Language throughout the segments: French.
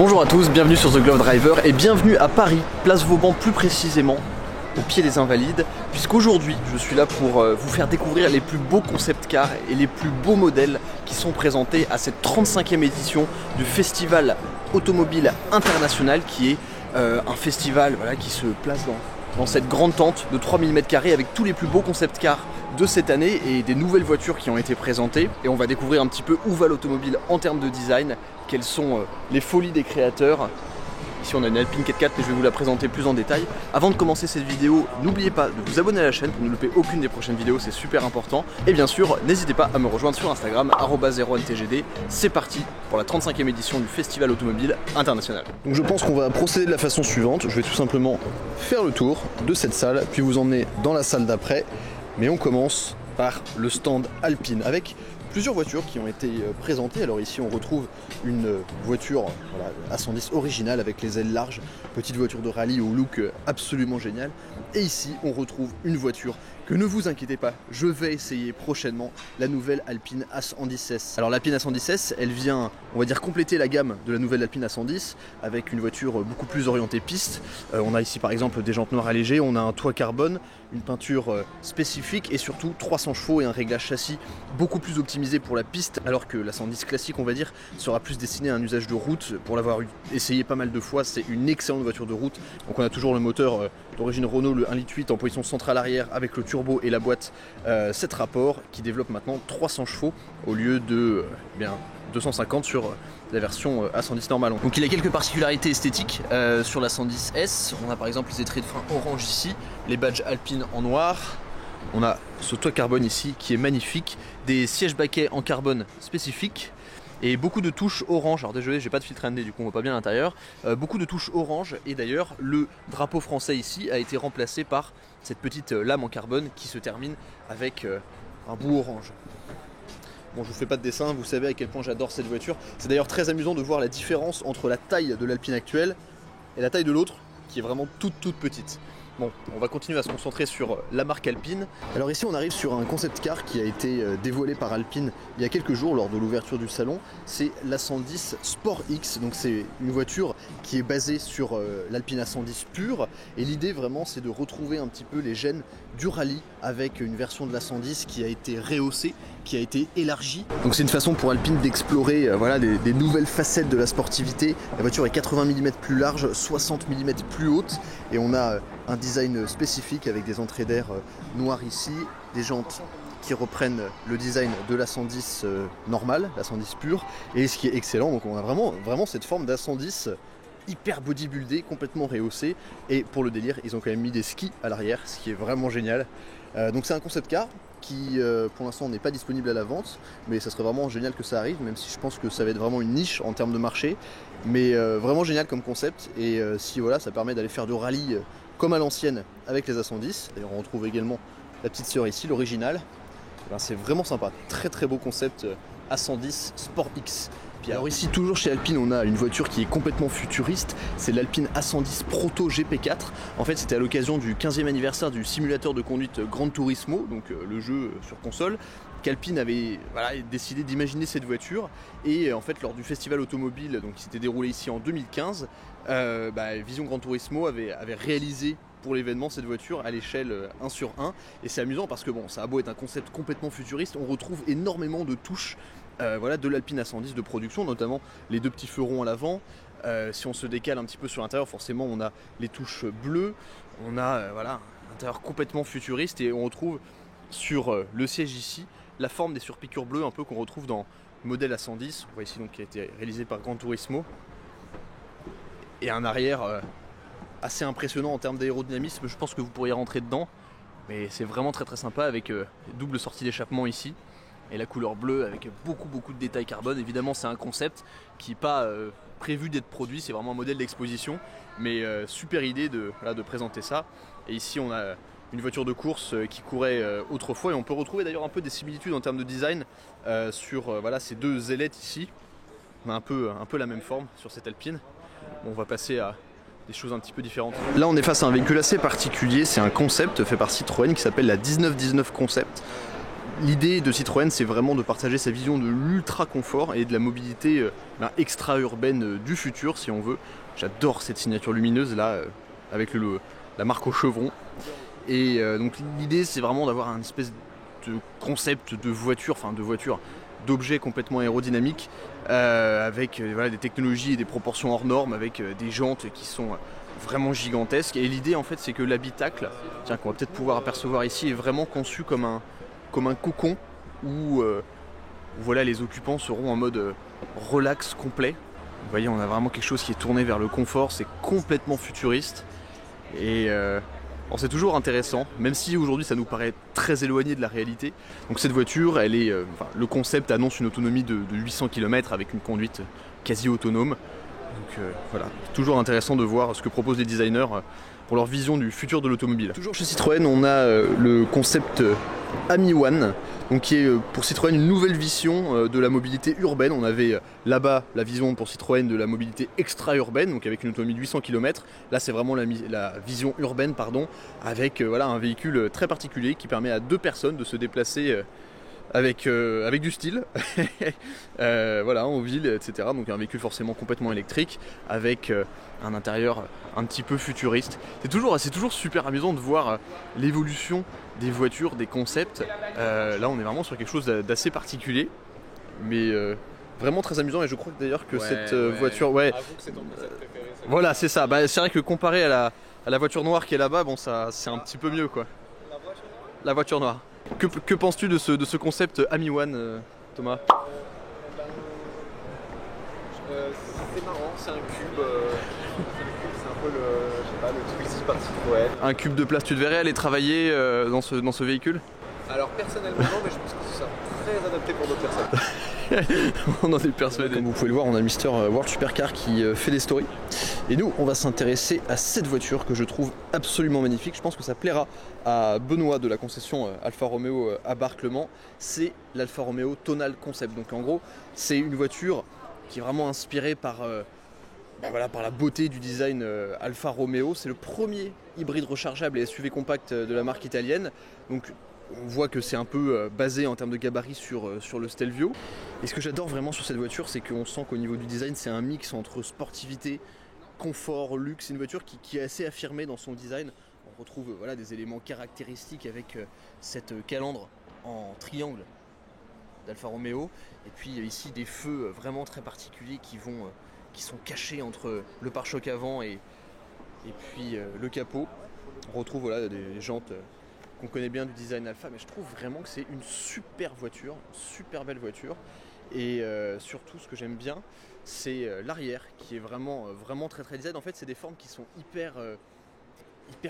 Bonjour à tous, bienvenue sur The Glove Driver et bienvenue à Paris, place Vauban plus précisément, au pied des Invalides, puisqu'aujourd'hui je suis là pour vous faire découvrir les plus beaux concept cars et les plus beaux modèles qui sont présentés à cette 35e édition du Festival Automobile International, qui est un festival qui se place dans cette grande tente de 3000 m² avec tous les plus beaux concept cars de cette année et des nouvelles voitures qui ont été présentées. Et on va découvrir un petit peu où va l'automobile en termes de design, quelles sont les folies des créateurs. Ici on a une Alpine 4x4 et je vais vous la présenter plus en détail. Avant de commencer cette vidéo, n'oubliez pas de vous abonner à la chaîne pour ne louper aucune des prochaines vidéos, c'est super important. Et bien sûr, n'hésitez pas à me rejoindre sur Instagram, @01tgd. C'est parti pour la 35e édition du Festival Automobile International. Donc je pense qu'on va procéder de la façon suivante. Je vais tout simplement faire le tour de cette salle, puis vous emmener dans la salle d'après. Mais on commence par le stand Alpine avec plusieurs voitures qui ont été présentées. Alors ici on retrouve une voiture A110 originale avec les ailes larges, petite voiture de rallye au look absolument génial. Et ici on retrouve une voiture que, ne vous inquiétez pas, je vais essayer prochainement, la nouvelle Alpine A110S. Alors l'Alpine A110S, elle vient, on va dire, compléter la gamme de la nouvelle Alpine A110 avec une voiture beaucoup plus orientée piste. On a ici par exemple des jantes noires allégées, on a un toit carbone, une peinture spécifique et surtout 300 chevaux et un réglage châssis beaucoup plus optimisé pour la piste, alors que la 110 classique, on va dire, sera plus destinée à un usage de route. Pour l'avoir essayé pas mal de fois, c'est une excellente voiture de route. Donc on a toujours le moteur d'origine Renault, le 1,8 litre en position centrale arrière avec le turbo et la boîte 7 rapports qui développe maintenant 300 chevaux au lieu de 250 sur la version A110 normale. Donc il a quelques particularités esthétiques sur la 110S. On a par exemple les étriers de frein orange ici, les badges Alpine en noir. On a ce toit carbone ici qui est magnifique, des sièges baquets en carbone spécifiques et beaucoup de touches orange. Alors désolé, j'ai pas de filtre ND, du coup on voit pas bien l'intérieur. Beaucoup de touches orange, et d'ailleurs le drapeau français ici a été remplacé par cette petite lame en carbone qui se termine avec un bout orange. Bon, je vous fais pas de dessin, vous savez à quel point j'adore cette voiture. C'est d'ailleurs très amusant de voir la différence entre la taille de l'Alpine actuelle et la taille de l'autre, qui est vraiment toute petite. Bon, on va continuer à se concentrer sur la marque Alpine. Alors ici on arrive sur un concept car qui a été dévoilé par Alpine il y a quelques jours lors de l'ouverture du salon. C'est l'A110 Sport X, donc c'est une voiture qui est basée sur l'Alpine A110 pure. Et l'idée vraiment c'est de retrouver un petit peu les gènes du rallye avec une version de l'A110 qui a été rehaussée, qui a été élargie. Donc c'est une façon pour Alpine d'explorer des nouvelles facettes de la sportivité. La voiture est 80 mm plus large, 60 mm plus haute, et on a un design spécifique avec des entrées d'air noires ici, des jantes qui reprennent le design de l'A110 normale, l'A110 pure, et ce qui est excellent, donc on a vraiment cette forme d'A110 hyper bodybuildé, complètement rehaussé, et pour le délire ils ont quand même mis des skis à l'arrière, ce qui est vraiment génial. Donc c'est un concept car qui pour l'instant n'est pas disponible à la vente, mais ça serait vraiment génial que ça arrive, même si je pense que ça va être vraiment une niche en termes de marché, mais vraiment génial comme concept. Et si ça permet d'aller faire du rallye comme à l'ancienne avec les A110. D'ailleurs on retrouve également la petite sœur ici, l'original. C'est vraiment sympa, très beau concept A110 Sport X. Puis alors ici, toujours chez Alpine, on a une voiture qui est complètement futuriste, c'est l'Alpine A110 Proto GP4. En fait, c'était à l'occasion du 15e anniversaire du simulateur de conduite Gran Turismo, donc le jeu sur console, qu'Alpine avait décidé d'imaginer cette voiture. Et en fait, lors du festival automobile qui s'était déroulé ici en 2015, Vision Gran Turismo avait réalisé pour l'événement cette voiture à l'échelle 1/1. Et c'est amusant parce que ça a beau être un concept complètement futuriste, on retrouve énormément de touches de l'Alpine A110 de production, notamment les deux petits feux ronds à l'avant. Si on se décale un petit peu sur l'intérieur, forcément on a les touches bleues, on a un intérieur complètement futuriste, et on retrouve sur le siège ici la forme des surpiqûres bleues un peu qu'on retrouve dans le modèle A110. On voit ici qui a été réalisé par Gran Turismo, et un arrière assez impressionnant en termes d'aérodynamisme. Je pense que vous pourriez rentrer dedans, mais c'est vraiment très sympa avec double sortie d'échappement ici et la couleur bleue avec beaucoup de détails carbone. Évidemment c'est un concept qui n'est pas prévu d'être produit, c'est vraiment un modèle d'exposition, mais super idée de présenter ça. Et ici on a une voiture de course qui courait autrefois, et on peut retrouver d'ailleurs un peu des similitudes en termes de design sur ces deux ailettes ici. On a un peu la même forme sur cette Alpine. Bon, on va passer à des choses un petit peu différentes. Là on est face à un véhicule assez particulier, c'est un concept fait par Citroën qui s'appelle la 1919 Concept. l'idée de Citroën, c'est vraiment de partager sa vision de l'ultra confort et de la mobilité extra-urbaine du futur, si on veut. J'adore cette signature lumineuse là, avec la marque au chevron. Et donc l'idée, c'est vraiment d'avoir un espèce de concept de voiture, d'objets complètement aérodynamiques, avec voilà, des technologies et des proportions hors normes, avec des jantes qui sont vraiment gigantesques. Et l'idée, en fait, c'est que l'habitacle, qu'on va peut-être pouvoir apercevoir ici, est vraiment conçu comme un cocon où voilà, les occupants seront en mode relax complet. Vous voyez, on a vraiment quelque chose qui est tourné vers le confort, c'est complètement futuriste. Et c'est toujours intéressant, même si aujourd'hui ça nous paraît très éloigné de la réalité. Donc cette voiture, le concept annonce une autonomie de 800 km avec une conduite quasi autonome. Donc voilà, c'est toujours intéressant de voir ce que proposent les designers pour leur vision du futur de l'automobile. Toujours chez Citroën, on a le concept Ami One, donc qui est pour Citroën une nouvelle vision de la mobilité urbaine. On avait là-bas la vision pour Citroën de la mobilité extra-urbaine, donc avec une autonomie de 800 km. Là, c'est vraiment la vision urbaine, avec voilà, un véhicule très particulier qui permet à 2 personnes de se déplacer avec du style, voilà, en ville, etc. Donc un véhicule forcément complètement électrique, avec un intérieur un petit peu futuriste. C'est toujours super amusant de voir l'évolution des voitures, des concepts. Là, on est vraiment sur quelque chose d'assez particulier, mais vraiment très amusant. Et je crois d'ailleurs que cette voiture, avoue que c'est ton concept préféré. Voilà, c'est ça. C'est vrai que comparé à la voiture noire qui est là-bas, bon, ça, c'est un petit peu mieux, quoi. La voiture noire. Que penses-tu de ce concept Ami One, Thomas? C'est marrant, c'est un cube. C'est un peu le Twizy par Citroën. Un cube de place, tu te verrais aller travailler dans ce véhicule? Alors personnellement non, mais je pense que ce sera très adapté pour d'autres personnes. On en est persuadé. Comme vous pouvez le voir, on a Mister World Supercar qui fait des stories. Et nous, on va s'intéresser à cette voiture que je trouve absolument magnifique. Je pense que ça plaira à Benoît de la concession Alfa Romeo à Barque-le-Mans. C'est l'Alfa Romeo Tonal Concept. Donc en gros, c'est une voiture qui est vraiment inspirée par par la beauté du design Alfa Romeo. C'est le premier hybride rechargeable et SUV compact de la marque italienne. Donc on voit que c'est un peu basé en termes de gabarit sur le Stelvio. Et ce que j'adore vraiment sur cette voiture, c'est qu'on sent qu'au niveau du design, c'est un mix entre sportivité, confort, luxe. C'est une voiture qui est assez affirmée dans son design. On retrouve voilà, des éléments caractéristiques avec cette calandre en triangle d'Alfa Romeo. Et puis ici des feux vraiment très particuliers qui sont cachés entre le pare-choc avant et puis le capot. On retrouve voilà, des jantes qu'on connaît bien du design Alfa, mais je trouve vraiment que c'est une super voiture, super belle voiture. Et surtout ce que j'aime bien, c'est l'arrière qui est vraiment très très design. En fait, c'est des formes qui sont hyper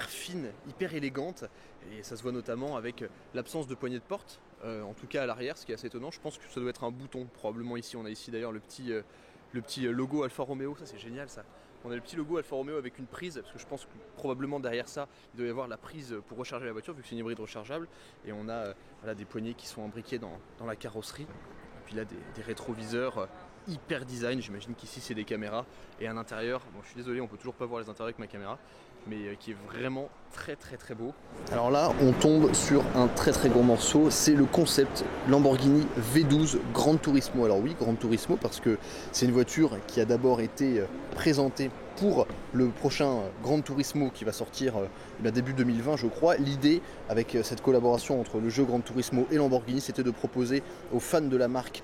fines, hyper élégantes, et ça se voit notamment avec l'absence de poignée de porte, en tout cas à l'arrière, ce qui est assez étonnant. Je pense que ça doit être un bouton, probablement ici. On a ici d'ailleurs le petit logo Alfa Romeo, ça c'est génial ça. On a le petit logo Alfa Romeo avec une prise, parce que je pense que probablement derrière ça, il doit y avoir la prise pour recharger la voiture, vu que c'est une hybride rechargeable. Et on a voilà, des poignées qui sont imbriquées dans la carrosserie. Et puis là, des rétroviseurs hyper design. J'imagine qu'ici, c'est des caméras. Et un intérieur, bon, je suis désolé, on peut toujours pas voir les intérieurs avec ma caméra, mais qui est vraiment très très très beau. Alors là, on tombe sur un très très gros morceau, c'est le concept Lamborghini V12 Gran Turismo. Alors oui, Gran Turismo, parce que c'est une voiture qui a d'abord été présentée pour le prochain Gran Turismo qui va sortir début 2020 je crois. L'idée avec cette collaboration entre le jeu Gran Turismo et Lamborghini, c'était de proposer aux fans de la marque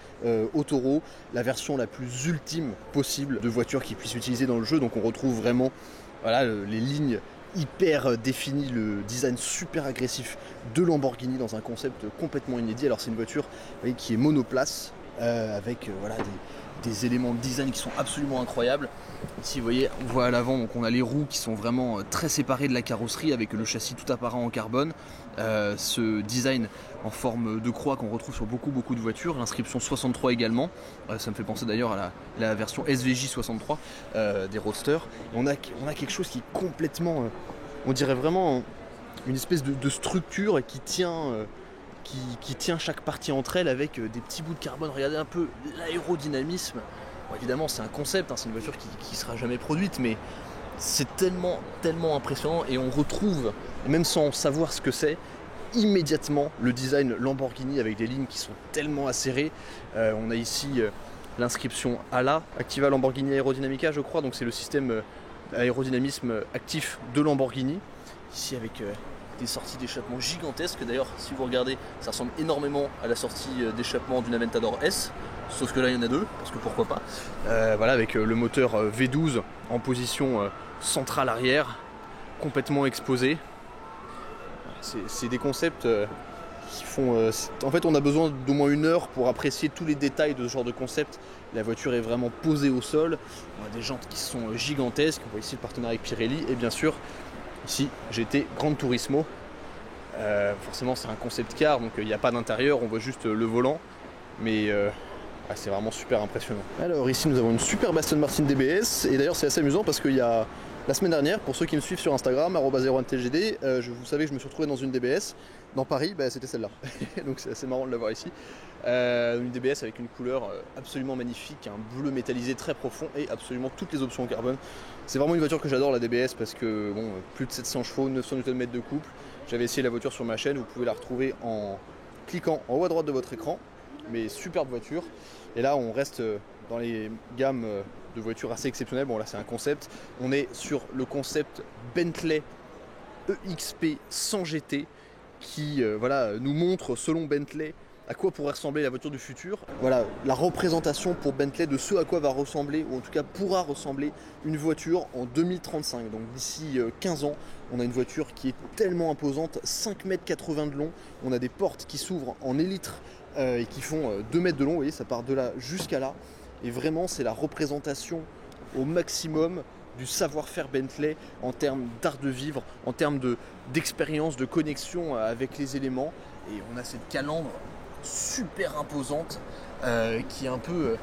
Autoro la version la plus ultime possible de voiture qu'ils puissent utiliser dans le jeu. Donc on retrouve vraiment voilà, les lignes hyper définies, le design super agressif de Lamborghini dans un concept complètement inédit. Alors c'est une voiture qui est monoplace avec voilà, des éléments de design qui sont absolument incroyables. Ici vous voyez, on voit à l'avant, donc on a les roues qui sont vraiment très séparées de la carrosserie avec le châssis tout apparent en carbone. Ce design en forme de croix qu'on retrouve sur beaucoup de voitures, l'inscription 63 également, ça me fait penser d'ailleurs à la version SVJ 63 des Roadsters. On a quelque chose qui est complètement, on dirait vraiment une espèce de structure qui tient chaque partie entre elles avec des petits bouts de carbone. Regardez un peu l'aérodynamisme. Bon, évidemment c'est un concept, c'est une voiture qui sera jamais produite, mais c'est tellement impressionnant, et on retrouve, même sans savoir ce que c'est, immédiatement le design Lamborghini avec des lignes qui sont tellement acérées. On a ici l'inscription ALA, Activa Lamborghini Aerodynamica je crois, donc c'est le système aérodynamisme actif de Lamborghini. Ici avec des sorties d'échappement gigantesques, d'ailleurs si vous regardez ça ressemble énormément à la sortie d'échappement d'une Aventador S, sauf que là il y en a deux, parce que pourquoi pas. Voilà, avec le moteur V12 en position centrale arrière, complètement exposé. C'est des concepts qui font... en fait on a besoin d'au moins 1 heure pour apprécier tous les détails de ce genre de concept. La voiture est vraiment posée au sol, on a des jantes qui sont gigantesques, on voit ici le partenariat avec Pirelli, et bien sûr ici GT Gran Turismo. Forcément c'est un concept car, donc il n'y a pas d'intérieur, on voit juste le volant, mais c'est vraiment super impressionnant. Alors ici nous avons une super Aston Martin DBS, et d'ailleurs c'est assez amusant parce qu'il y a la semaine dernière, pour ceux qui me suivent sur Instagram, @01TGD, vous savez que je me suis retrouvé dans une DBS. Dans Paris, c'était celle-là. Donc c'est assez marrant de la voir ici. Une DBS avec une couleur absolument magnifique, un bleu métallisé très profond et absolument toutes les options en carbone. C'est vraiment une voiture que j'adore, la DBS, parce que bon, plus de 700 chevaux, 900 Nm de couple. J'avais essayé la voiture sur ma chaîne, vous pouvez la retrouver en cliquant en haut à droite de votre écran. Mais superbe voiture. Et là on reste dans les gammes de voitures assez exceptionnelles. Bon là c'est un concept. On est sur le concept Bentley EXP 100 GT qui nous montre selon Bentley à quoi pourrait ressembler la voiture du futur. Voilà la représentation pour Bentley de ce à quoi va ressembler, ou en tout cas pourra ressembler une voiture en 2035. Donc d'ici 15 ans, on a une voiture qui est tellement imposante, 5,80 m de long. On a des portes qui s'ouvrent en élytres et qui font 2 mètres de long, vous voyez, ça part de là jusqu'à là. Et vraiment, c'est la représentation au maximum du savoir-faire Bentley en termes d'art de vivre, en termes d'expérience, de connexion avec les éléments. Et on a cette calandre super imposante qui est un peu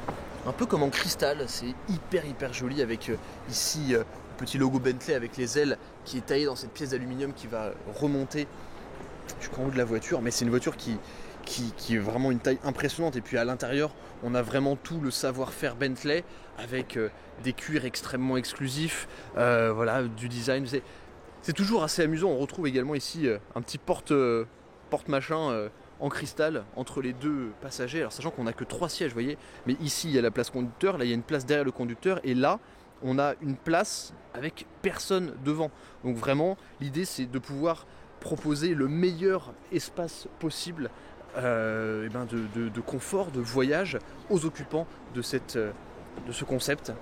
comme en cristal. C'est hyper joli avec ici le petit logo Bentley avec les ailes qui est taillé dans cette pièce d'aluminium qui va remonter jusqu'en haut de la voiture. Mais c'est une voiture qui est vraiment une taille impressionnante, et puis à l'intérieur on a vraiment tout le savoir-faire Bentley avec des cuirs extrêmement exclusifs, du design, c'est toujours assez amusant. On retrouve également ici un petit porte-machin en cristal entre les deux passagers, alors sachant qu'on n'a que 3 sièges, vous voyez, mais ici il y a la place conducteur, là il y a une place derrière le conducteur, et là on a une place avec personne devant. Donc vraiment l'idée c'est de pouvoir proposer le meilleur espace possible de confort, de voyage aux occupants de ce concept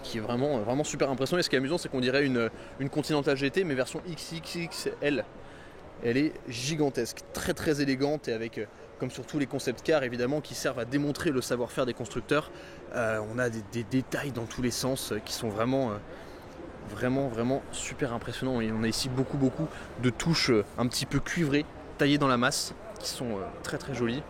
qui est vraiment super impressionnant. Et ce qui est amusant, c'est qu'on dirait une Continental GT mais version XXXL. Elle est gigantesque, très élégante, et avec, comme sur tous les concept cars évidemment, qui servent à démontrer le savoir-faire des constructeurs, on a des détails dans tous les sens qui sont vraiment super impressionnants. Et on a ici beaucoup de touches un petit peu cuivrées, taillées dans la masse, qui sont très jolies.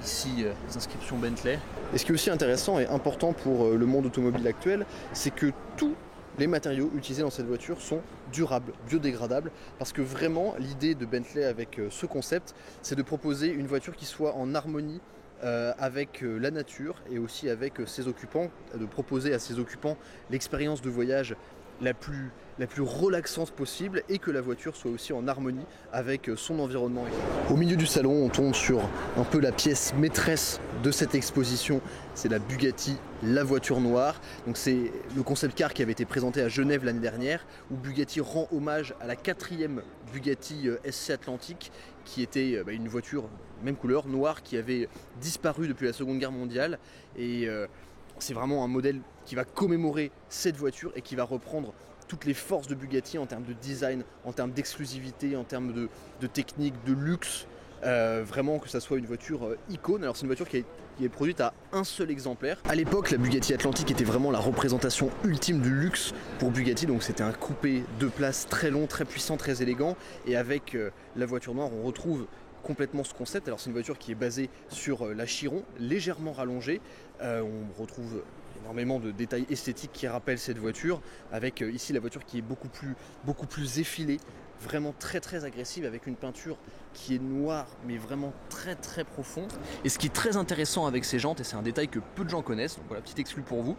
Ici, les inscriptions Bentley. Et ce qui est aussi intéressant et important pour le monde automobile actuel, c'est que tous les matériaux utilisés dans cette voiture sont durables, biodégradables, parce que vraiment l'idée de Bentley avec ce concept, c'est de proposer une voiture qui soit en harmonie avec la nature et aussi avec ses occupants, de proposer à ses occupants l'expérience de voyage la plus relaxante possible, et que la voiture soit aussi en harmonie avec son environnement. Au milieu du salon, on tombe sur un peu la pièce maîtresse de cette exposition, c'est la Bugatti, la voiture noire. Donc c'est le concept car qui avait été présenté à Genève l'année dernière, où Bugatti rend hommage à la 4e Bugatti SC Atlantique, qui était une voiture même couleur, noire, qui avait disparu depuis la Seconde Guerre mondiale. Et c'est vraiment un modèle qui va commémorer cette voiture et qui va reprendre toutes les forces de Bugatti en termes de design, en termes d'exclusivité, en termes de technique, de luxe. Vraiment que ça soit une voiture icône. Alors c'est une voiture qui est produite à un seul exemplaire. À l'époque, la Bugatti Atlantique était vraiment la représentation ultime du luxe pour Bugatti. Donc c'était un coupé 2 places très long, très puissant, très élégant. Et avec la voiture noire, on retrouve complètement ce concept. Alors c'est une voiture qui est basée sur la Chiron, légèrement rallongée. On retrouve énormément de détails esthétiques qui rappellent cette voiture, avec ici la voiture qui est beaucoup plus effilée, vraiment très agressive, avec une peinture qui est noire mais vraiment très profonde. Et ce qui est très intéressant avec ces jantes, et c'est un détail que peu de gens connaissent, donc voilà, petit exclu pour vous,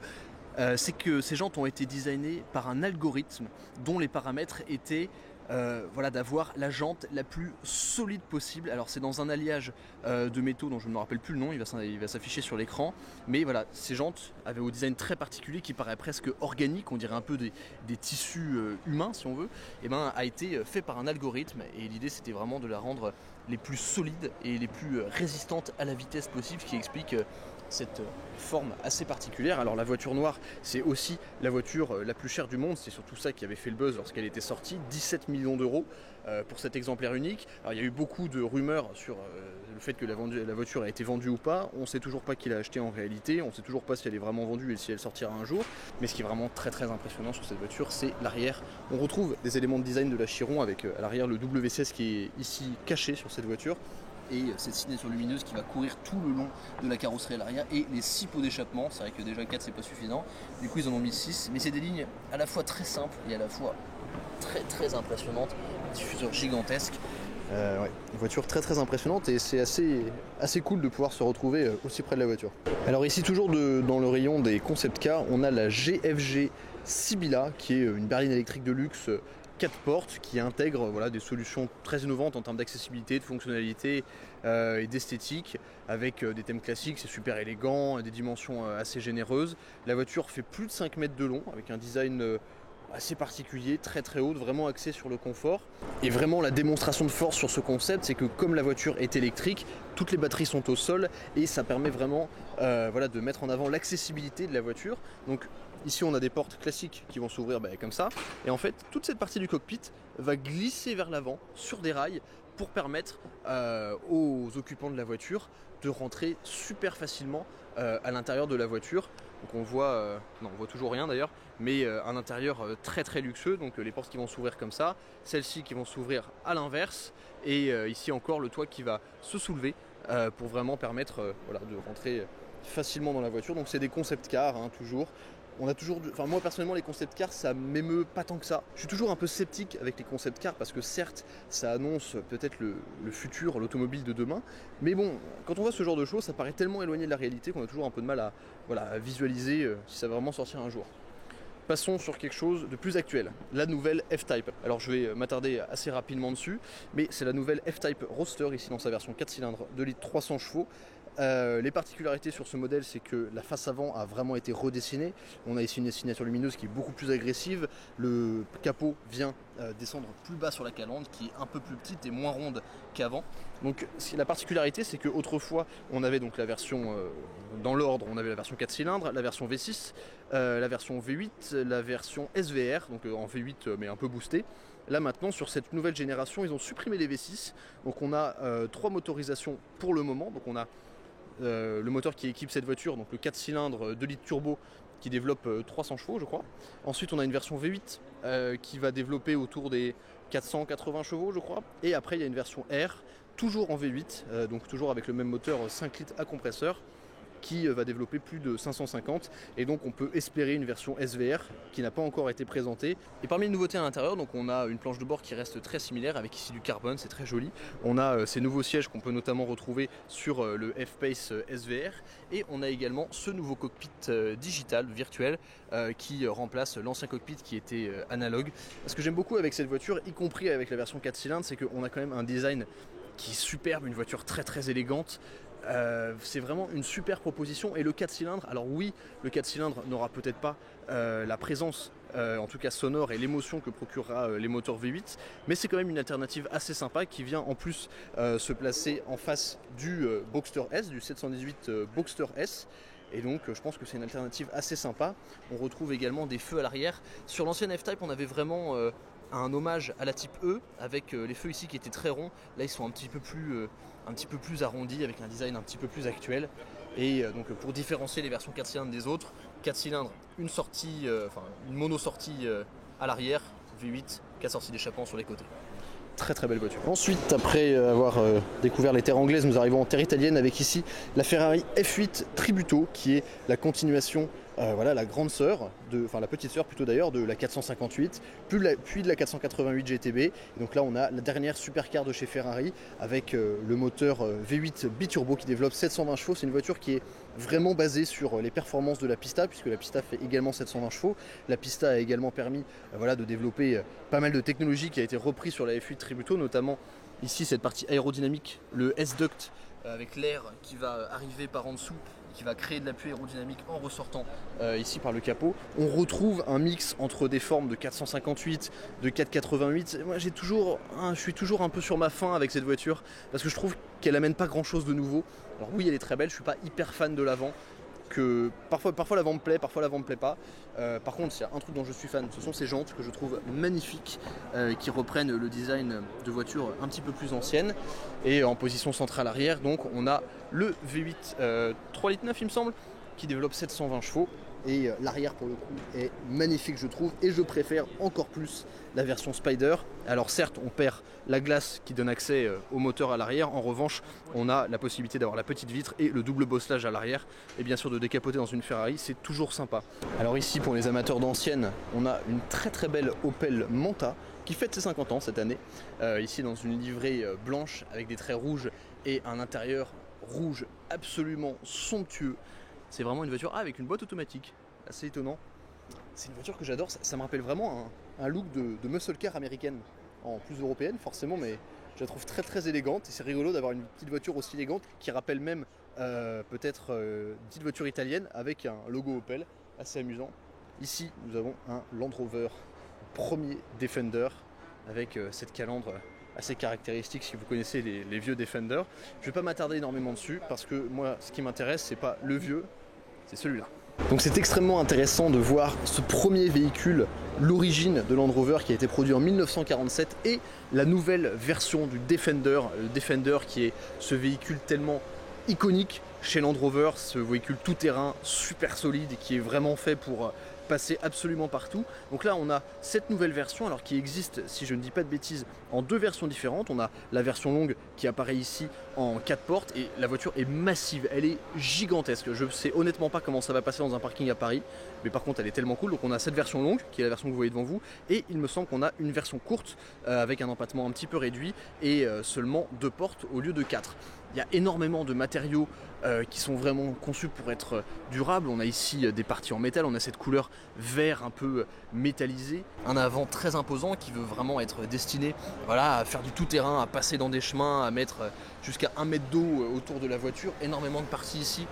c'est que ces jantes ont été designées par un algorithme dont les paramètres étaient voilà, d'avoir la jante la plus solide possible. Alors c'est dans un alliage de métaux dont je ne me rappelle plus le nom, il va s'afficher sur l'écran. Mais voilà, ces jantes avaient au design très particulier qui paraît presque organique, on dirait un peu des tissus humains si on veut, et a été fait par un algorithme. Et l'idée c'était vraiment de la rendre les plus solides et les plus résistantes à la vitesse possible, ce qui explique cette forme assez particulière. Alors la voiture noire, c'est aussi la voiture la plus chère du monde, c'est surtout ça qui avait fait le buzz lorsqu'elle était sortie, 17 millions d'euros pour cet exemplaire unique. Alors il y a eu beaucoup de rumeurs sur le fait que la voiture a été vendue ou pas, on ne sait toujours pas qui l'a achetée en réalité, on ne sait toujours pas si elle est vraiment vendue et si elle sortira un jour, mais ce qui est vraiment très très impressionnant sur cette voiture, c'est l'arrière. On retrouve des éléments de design de la Chiron avec à l'arrière le W16 qui est ici caché sur cette voiture, et cette signature lumineuse qui va courir tout le long de la carrosserie à l'arrière, et les 6 pots d'échappement. C'est vrai que déjà 4 c'est pas suffisant, du coup ils en ont mis 6, mais c'est des lignes à la fois très simples et à la fois très très impressionnantes, un diffuseur gigantesque. Ouais, une voiture très très impressionnante, et c'est assez cool de pouvoir se retrouver aussi près de la voiture. Alors ici toujours dans le rayon des concept cars, on a la GFG Sibylla qui est une berline électrique de luxe 4 portes qui intègre voilà, des solutions très innovantes en termes d'accessibilité, de fonctionnalité et d'esthétique, avec des thèmes classiques, c'est super élégant, des dimensions assez généreuses. La voiture fait plus de 5 mètres de long avec un design assez particulier, très très haute, vraiment axé sur le confort. Et vraiment la démonstration de force sur ce concept, c'est que comme la voiture est électrique, toutes les batteries sont au sol, et ça permet vraiment voilà, de mettre en avant l'accessibilité de la voiture. Donc ici on a des portes classiques qui vont s'ouvrir comme ça, et en fait toute cette partie du cockpit va glisser vers l'avant sur des rails pour permettre aux occupants de la voiture de rentrer super facilement à l'intérieur de la voiture. Donc on voit, non on voit toujours rien d'ailleurs, mais un intérieur très très luxueux, donc les portes qui vont s'ouvrir comme ça, celles-ci qui vont s'ouvrir à l'inverse, et ici encore le toit qui va se soulever pour vraiment permettre voilà, de rentrer facilement dans la voiture. Donc c'est des concept cars toujours. On a toujours, enfin moi personnellement les concept cars ça m'émeut pas tant que ça. Je suis toujours un peu sceptique avec les concept cars parce que certes ça annonce peut-être le futur, l'automobile de demain, mais bon, quand on voit ce genre de choses ça paraît tellement éloigné de la réalité qu'on a toujours un peu de mal à visualiser si ça va vraiment sortir un jour. Passons sur quelque chose de plus actuel, la nouvelle F-Type. Alors je vais m'attarder assez rapidement dessus, mais c'est la nouvelle F-Type Roadster ici dans sa version 4 cylindres, 2 litres 300 chevaux. Les particularités sur ce modèle, c'est que la face avant a vraiment été redessinée. On a ici une signature lumineuse qui est beaucoup plus agressive. Le capot vient descendre plus bas sur la calandre, qui est un peu plus petite et moins ronde qu'avant. Donc la particularité, c'est qu'autrefois on avait donc la version dans l'ordre, on avait la version 4 cylindres, la version V6, la version V8, la version SVR, donc en V8 mais un peu boosté. Là maintenant sur cette nouvelle génération ils ont supprimé les V6, donc on a 3 motorisations pour le moment. Donc on a le moteur qui équipe cette voiture, donc le 4 cylindres 2 litres turbo qui développe 300 chevaux je crois. Ensuite on a une version V8 qui va développer autour des 480 chevaux je crois. Et après il y a une version R, toujours en V8, donc toujours avec le même moteur 5 litres à compresseur, qui va développer plus de 550, et donc on peut espérer une version SVR qui n'a pas encore été présentée. Et parmi les nouveautés à l'intérieur, donc on a une planche de bord qui reste très similaire avec ici du carbone, c'est très joli. On a ces nouveaux sièges qu'on peut notamment retrouver sur le F-Pace SVR, et on a également ce nouveau cockpit digital, virtuel, qui remplace l'ancien cockpit qui était analogue. Ce que j'aime beaucoup avec cette voiture, y compris avec la version 4 cylindres, c'est qu'on a quand même un design qui est superbe, une voiture très très élégante. C'est vraiment une super proposition. Et le 4 cylindres, alors oui, le 4 cylindres n'aura peut-être pas la présence, en tout cas sonore, et l'émotion que procurera les moteurs V8, mais c'est quand même une alternative assez sympa qui vient en plus se placer en face du Boxster S, du 718 Boxster S. Et donc je pense que c'est une alternative assez sympa. On retrouve également des feux à l'arrière. Sur l'ancienne F-Type on avait vraiment un hommage à la type E, avec les feux ici qui étaient très ronds. Là ils sont un petit peu plus arrondis, avec un design un petit peu plus actuel. Et donc pour différencier les versions 4 cylindres des autres, 4 cylindres, une sortie, une mono-sortie à l'arrière, V8, 4 sorties d'échappement sur les côtés. Très très belle voiture. Ensuite, après avoir découvert les terres anglaises, nous arrivons en terre italienne avec ici la Ferrari F8 Tributo, qui est la continuation voilà la grande sœur, enfin la petite sœur plutôt d'ailleurs, de la 458, puis de la 488 GTB. Et donc là on a la dernière supercar de chez Ferrari avec le moteur V8 biturbo qui développe 720 chevaux. C'est une voiture qui est vraiment basée sur les performances de la Pista, puisque la Pista fait également 720 chevaux. La Pista a également permis voilà, de développer pas mal de technologies qui a été reprise sur la F8 Tributo, notamment ici cette partie aérodynamique, le S-Duct avec l'air qui va arriver par en dessous, qui va créer de l'appui aérodynamique en ressortant ici par le capot. On retrouve un mix entre des formes de 458, de 488. Moi je suis toujours un peu sur ma faim avec cette voiture parce que je trouve qu'elle amène pas grand chose de nouveau. Alors oui, elle est très belle, je suis pas hyper fan de l'avant. Que parfois l'avant me plaît, parfois l'avant me plaît pas. Par contre, s'il y a un truc dont je suis fan, ce sont ces jantes que je trouve magnifiques, qui reprennent le design de voitures un petit peu plus anciennes. Et en position centrale arrière, donc on a le V8 3,9 litres il me semble, qui développe 720 chevaux. Et l'arrière pour le coup est magnifique je trouve, et je préfère encore plus la version Spider. Alors certes on perd la glace qui donne accès au moteur à l'arrière, en revanche on a la possibilité d'avoir la petite vitre et le double bosselage à l'arrière, et bien sûr de décapoter dans une Ferrari, c'est toujours sympa. Alors ici pour les amateurs d'anciennes, on a une très belle Opel Manta qui fête ses 50 ans cette année, ici dans une livrée blanche avec des traits rouges et un intérieur rouge absolument somptueux. C'est vraiment une voiture avec une boîte automatique, assez étonnant. C'est une voiture que j'adore, ça me rappelle vraiment un look de muscle car américaine, en plus européenne forcément, mais je la trouve très élégante. Et c'est rigolo d'avoir une petite voiture aussi élégante qui rappelle même peut-être une petite voiture italienne avec un logo Opel, assez amusant. Ici nous avons un Land Rover premier Defender avec cette calandre assez caractéristique si vous connaissez les vieux Defender. Je ne vais pas m'attarder énormément dessus parce que moi ce qui m'intéresse c'est pas le vieux, c'est celui-là. Donc c'est extrêmement intéressant de voir ce premier véhicule, l'origine de Land Rover qui a été produit en 1947 et la nouvelle version du Defender, le Defender qui est ce véhicule tellement iconique chez Land Rover, ce véhicule tout-terrain super solide et qui est vraiment fait pour passer absolument partout. Donc là on a cette nouvelle version alors qui existe, si je ne dis pas de bêtises, en deux versions différentes. On a la version longue qui apparaît ici en 4 portes et la voiture est massive, elle est gigantesque. Je sais honnêtement pas comment ça va passer dans un parking à Paris, mais par contre elle est tellement cool. Donc on a cette version longue qui est la version que vous voyez devant vous, et il me semble qu'on a une version courte avec un empattement un petit peu réduit et seulement 2 portes au lieu de 4. Il y a énormément de matériaux qui sont vraiment conçus pour être durables. On a ici des parties en métal, on a cette couleur vert un peu métallisé, un avant très imposant qui veut vraiment être destiné voilà, à faire du tout-terrain, à passer dans des chemins, à mettre jusqu'à 1 mètre d'eau autour de la voiture. Énormément de parties ici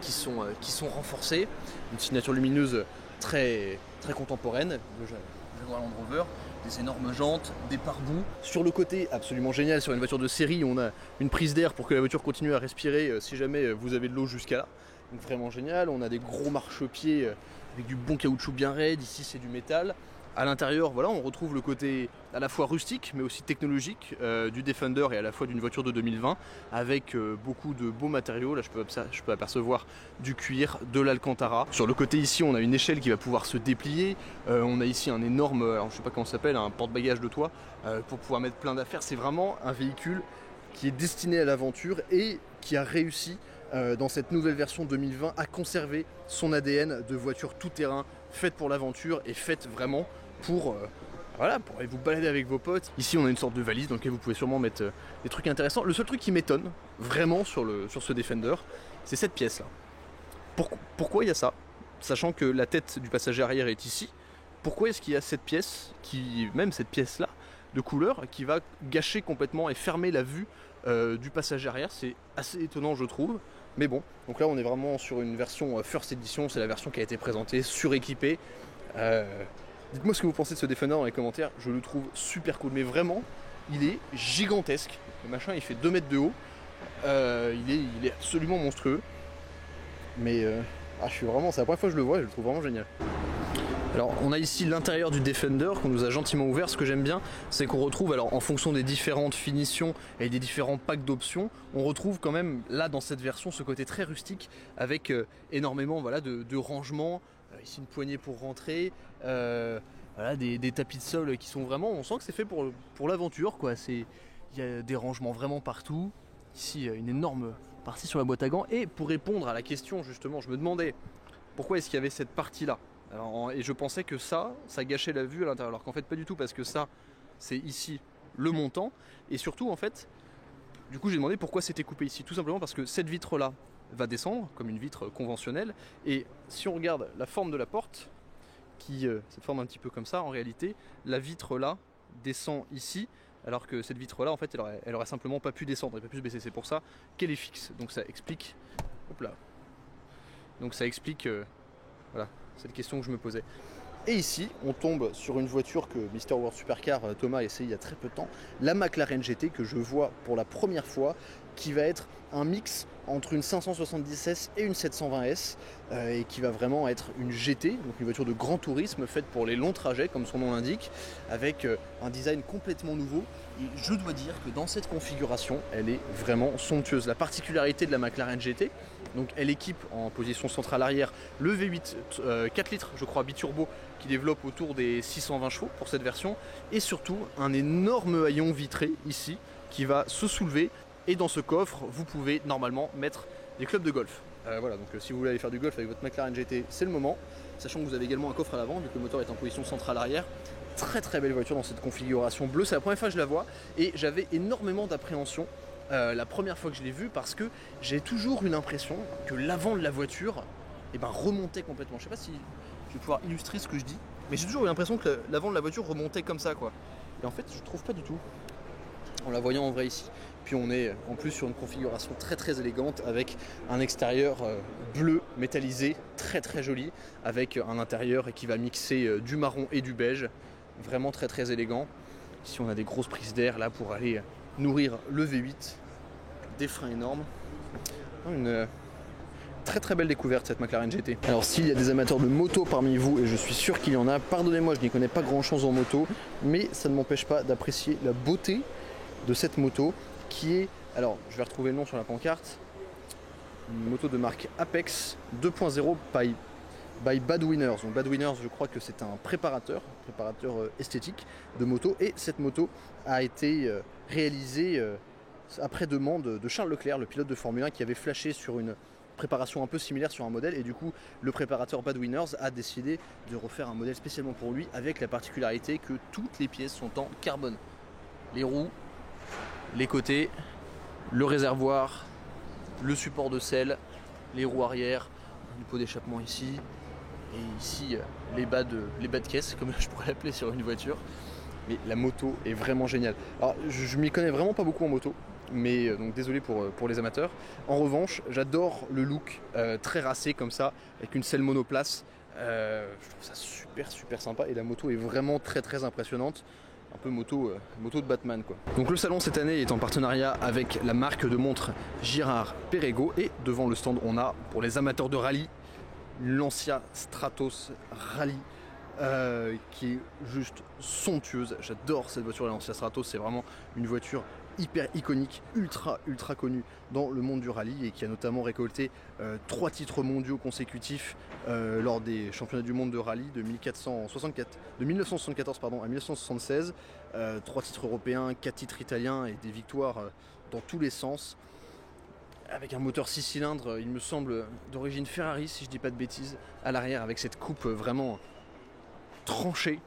qui sont renforcées, une signature lumineuse très contemporaine de Land Rover. Des énormes jantes, des pare-boues. Sur le côté, absolument génial, sur une voiture de série, on a une prise d'air pour que la voiture continue à respirer si jamais vous avez de l'eau jusqu'à là. Donc vraiment génial. On a des gros marchepieds avec du bon caoutchouc bien raide. Ici c'est du métal. À l'intérieur, voilà, on retrouve le côté à la fois rustique mais aussi technologique du Defender et à la fois d'une voiture de 2020 avec beaucoup de beaux matériaux. Là je peux apercevoir du cuir, de l'Alcantara. Sur le côté ici on a une échelle qui va pouvoir se déplier. On a ici un énorme, alors je sais pas comment ça s'appelle, un porte-bagages de toit pour pouvoir mettre plein d'affaires. C'est vraiment un véhicule qui est destiné à l'aventure et qui a réussi dans cette nouvelle version 2020 à conserver son ADN de voiture tout-terrain faite pour l'aventure et faite vraiment pour pour aller vous balader avec vos potes. Ici on a une sorte de valise dans laquelle vous pouvez sûrement mettre des trucs intéressants. Le seul truc qui m'étonne vraiment sur ce Defender, c'est cette pièce là. Pourquoi il y a ça? Sachant que la tête du passager arrière est ici, pourquoi est-ce qu'il y a cette pièce, même cette pièce là, de couleur, qui va gâcher complètement et fermer la vue du passager arrière? C'est assez étonnant je trouve. Mais bon, donc là on est vraiment sur une version First Edition, c'est la version qui a été présentée, suréquipée. Dites-moi ce que vous pensez de ce Defender dans les commentaires, je le trouve super cool, mais vraiment, il est gigantesque. Le machin il fait 2 mètres de haut, il est absolument monstrueux. Mais c'est la première fois que je le vois, je le trouve vraiment génial. Alors on a ici l'intérieur du Defender qu'on nous a gentiment ouvert. Ce que j'aime bien c'est qu'on retrouve, alors en fonction des différentes finitions et des différents packs d'options, on retrouve quand même là dans cette version ce côté très rustique avec énormément de rangements, ici une poignée pour rentrer, des tapis de sol qui sont vraiment, on sent que c'est fait pour l'aventure quoi. Il y a des rangements vraiment partout, ici une énorme partie sur la boîte à gants. Et pour répondre à la question justement, je me demandais pourquoi est-ce qu'il y avait cette partie-là. Et je pensais que ça gâchait la vue à l'intérieur, alors qu'en fait pas du tout, parce que ça, c'est ici le montant, et surtout en fait, du coup j'ai demandé pourquoi c'était coupé ici, tout simplement parce que cette vitre-là va descendre, comme une vitre conventionnelle, et si on regarde la forme de la porte, qui cette forme un petit peu comme ça, en réalité, la vitre-là descend ici, alors que cette vitre-là, en fait, elle aurait simplement pas pu descendre, elle pas pu se baisser, c'est pour ça qu'elle est fixe, donc ça explique, hop là, donc ça explique, voilà, cette question que je me posais. Et ici, on tombe sur une voiture que Mr. World Supercar Thomas a essayé il y a très peu de temps, la McLaren GT que je vois pour la première fois, qui va être un mix entre une 570S et une 720S, et qui va vraiment être une GT, donc une voiture de grand tourisme faite pour les longs trajets, comme son nom l'indique, avec un design complètement nouveau. Et je dois dire que dans cette configuration, elle est vraiment somptueuse. La particularité de la McLaren GT, donc elle équipe en position centrale arrière le V8 4 litres, je crois, biturbo, qui développe autour des 620 chevaux pour cette version, et surtout un énorme haillon vitré ici qui va se soulever, et dans ce coffre vous pouvez normalement mettre des clubs de golf. Voilà, donc si vous voulez aller faire du golf avec votre McLaren GT, c'est le moment, sachant que vous avez également un coffre à l'avant vu que le moteur est en position centrale arrière. Très belle voiture dans cette configuration bleue, c'est la première fois que je la vois et j'avais énormément d'appréhension la première fois que je l'ai vue, parce que j'ai toujours une impression que l'avant de la voiture remontait complètement. Je sais pas si je vais pouvoir illustrer ce que je dis, mais j'ai toujours eu l'impression que l'avant de la voiture remontait comme ça, quoi. Et en fait je trouve pas du tout, en la voyant en vrai ici. Puis on est en plus sur une configuration très élégante avec un extérieur bleu métallisé très joli, avec un intérieur qui va mixer du marron et du beige, vraiment très élégant. Ici on a des grosses prises d'air là pour aller nourrir le V8, des freins énormes. Une très belle découverte cette McLaren GT. Alors s'il y a des amateurs de moto parmi vous, et je suis sûr qu'il y en a, pardonnez-moi, je n'y connais pas grand chose en moto, mais ça ne m'empêche pas d'apprécier la beauté de cette moto, qui est, alors je vais retrouver le nom sur la pancarte, une moto de marque Apex 2.0 by Bad Winners. Donc Bad Winners, je crois que c'est un préparateur esthétique de moto, et cette moto a été réalisée après demande de Charles Leclerc, le pilote de Formule 1, qui avait flashé sur une préparation un peu similaire sur un modèle, et du coup le préparateur Bad Winners a décidé de refaire un modèle spécialement pour lui, avec la particularité que toutes les pièces sont en carbone. Les roues, les côtés, le réservoir, le support de selle, les roues arrière, une pot d'échappement ici, et ici les bas de caisse, comme je pourrais l'appeler sur une voiture. Mais la moto est vraiment géniale. Alors je m'y connais vraiment pas beaucoup en moto, mais donc désolé pour les amateurs. En revanche, j'adore le look très racé comme ça, avec une selle monoplace. Je trouve ça super sympa, et la moto est vraiment très impressionnante. Un peu moto de Batman, quoi. Donc le salon cette année est en partenariat avec la marque de montres Girard-Perregaux, et devant le stand on a, pour les amateurs de rallye, Lancia Stratos Rally, qui est juste somptueuse. J'adore cette voiture, la Lancia Stratos, c'est vraiment une voiture hyper iconique, ultra connue dans le monde du rallye, et qui a notamment récolté 3 titres mondiaux consécutifs lors des championnats du monde de rallye de 1974 à 1976, 3 titres européens, 4 titres italiens, et des victoires dans tous les sens, avec un moteur 6 cylindres, il me semble d'origine Ferrari si je dis pas de bêtises, à l'arrière, avec cette coupe vraiment tranchée,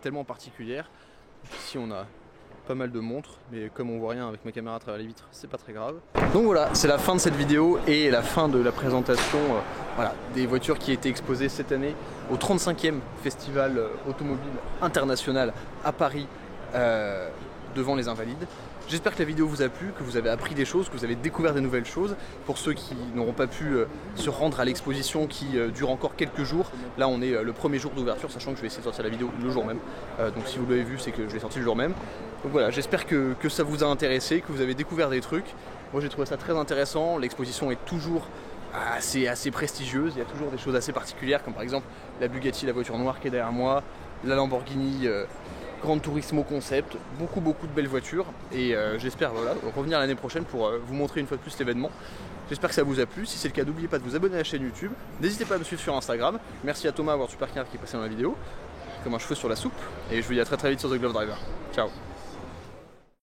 tellement particulière. Ici on a pas mal de montres, mais comme on voit rien avec ma caméra à travers les vitres, c'est pas très grave. Donc voilà, c'est la fin de cette vidéo et la fin de la présentation des voitures qui étaient exposées cette année au 35e Festival Automobile International à Paris, devant les Invalides. J'espère que la vidéo vous a plu, que vous avez appris des choses, que vous avez découvert des nouvelles choses. Pour ceux qui n'auront pas pu se rendre à l'exposition qui dure encore quelques jours, là on est le premier jour d'ouverture, sachant que je vais essayer de sortir la vidéo le jour même. Donc si vous l'avez vu, c'est que je l'ai sorti le jour même. Donc voilà, j'espère que ça vous a intéressé, que vous avez découvert des trucs. Moi j'ai trouvé ça très intéressant, l'exposition est toujours assez prestigieuse, il y a toujours des choses assez particulières, comme par exemple la Bugatti, la voiture noire qui est derrière moi, la Lamborghini Gran Turismo Concept, beaucoup de belles voitures, et j'espère revenir l'année prochaine pour vous montrer une fois de plus l'événement. J'espère que ça vous a plu, si c'est le cas n'oubliez pas de vous abonner à la chaîne YouTube, n'hésitez pas à me suivre sur Instagram, merci à Thomas World Supercar qui est passé dans la vidéo, comme un cheveu sur la soupe, et je vous dis à très vite sur The Glove Driver. Ciao.